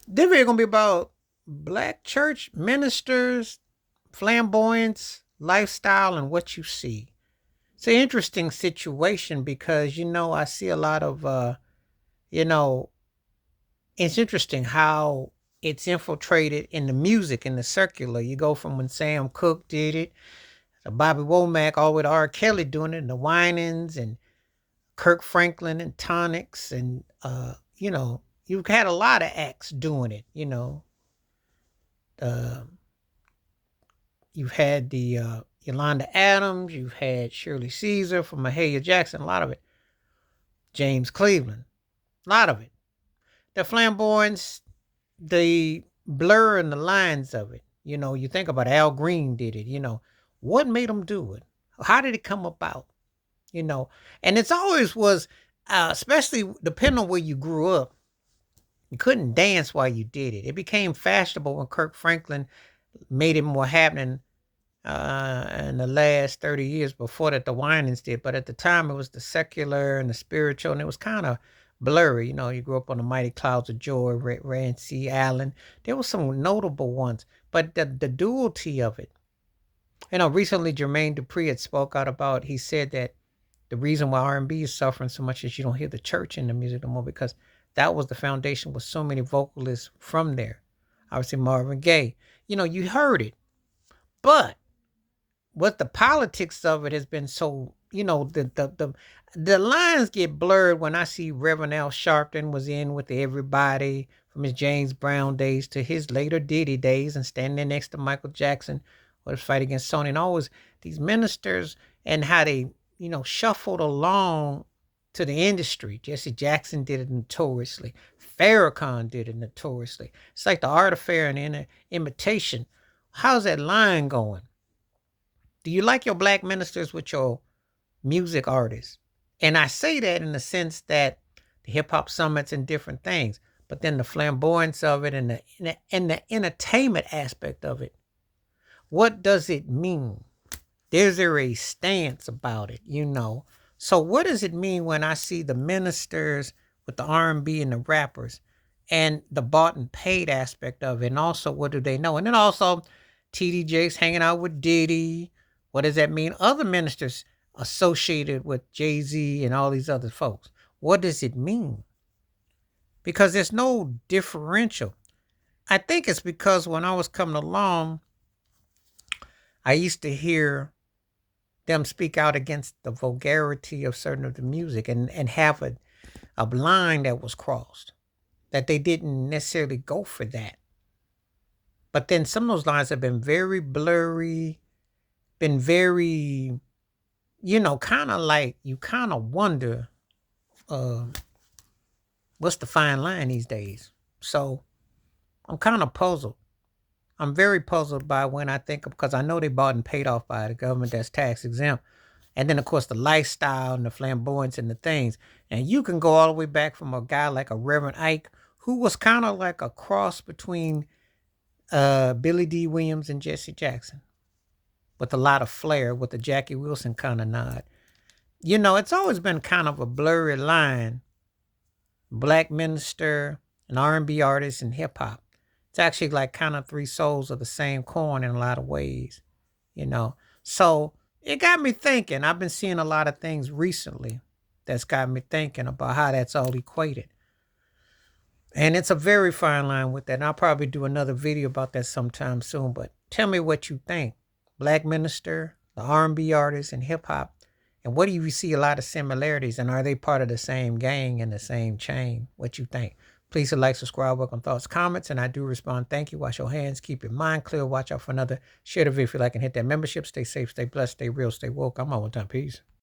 This video gonna be about black church ministers, flamboyance, lifestyle, and what you see. It's an interesting situation because I see a lot of you know, it's interesting how it's infiltrated in the music in the circular. You go from when Sam Cooke did it, to Bobby Womack, all the way to R. Kelly doing it, and the Winans and Kirk Franklin and Tonics, and you've had a lot of acts doing it. Uh, You've had the Yolanda Adams. You've had Shirley Caesar from Mahalia Jackson. A lot of it. James Cleveland. A lot of it. The flamboyance, the blur and the lines of it. You think about Al Green did it. What made him do it? How did it come about? And it's always was, especially depending on where you grew up, you couldn't dance while you did it. It became fashionable when Kirk Franklin made it more happening in the last 30 years. Before that, the Winans did. But at the time, it was the secular and the spiritual, and it was kind of blurry. You grew up on the Mighty Clouds of Joy, Rancy Allen. There were some notable ones, but the duality of it. Recently Jermaine Dupri had spoke out about, he said that the reason why R&B is suffering so much is you don't hear the church in the music no more, because that was the foundation with so many vocalists from there. Obviously Marvin Gaye. You heard it. But what the politics of it has been so, the lines get blurred when I see Reverend Al Sharpton was in with everybody from his James Brown days to his later Diddy days, and standing next to Michael Jackson or the fight against Sony, and always these ministers and how they, shuffled along to the industry. Jesse Jackson did it notoriously. Farrakhan did it notoriously. It's like the art affair and the imitation. How's that line going? Do you like your black ministers with your music artists? And I say that in the sense that the hip hop summits and different things, but then the flamboyance of it and the entertainment aspect of it. What does it mean? There's a stance about it, So what does it mean when I see the ministers with the R&B and the rappers and the bought and paid aspect of it? And also, what do they know? And then also, TD Jakes hanging out with Diddy. What does that mean? Other ministers associated with Jay-Z and all these other folks. What does it mean? Because there's no differential. I think it's because when I was coming along, I used to hear them speak out against the vulgarity of certain of the music, and have a line that was crossed, that they didn't necessarily go for that. But then some of those lines have been very blurry, been very, kind of like you kind of wonder uh, what's the fine line these days. So I'm kind of puzzled. I'm very puzzled by when I think of, because I know they bought and paid off by the government that's tax exempt. And then, of course, the lifestyle and the flamboyance and the things. And you can go all the way back from a guy like a Reverend Ike, who was kind of like a cross between Billy D. Williams and Jesse Jackson, with a lot of flair, with the Jackie Wilson kind of nod. It's always been kind of a blurry line, black minister, an R&B artist, and hip hop. It's actually like kind of three souls of the same coin in a lot of ways, So it got me thinking. I've been seeing a lot of things recently that's got me thinking about how that's all equated. And it's a very fine line with that. And I'll probably do another video about that sometime soon. But tell me what you think. Black minister, the R&B artist, and hip hop. And what do you see a lot of similarities? And are they part of the same gang and the same chain? What you think? Please hit like, subscribe, welcome thoughts, comments, and I do respond. Thank you. Wash your hands. Keep your mind clear. Watch out for another. Share the video if you like, and hit that membership. Stay safe, stay blessed, stay real, stay woke. I'm on one time. Peace.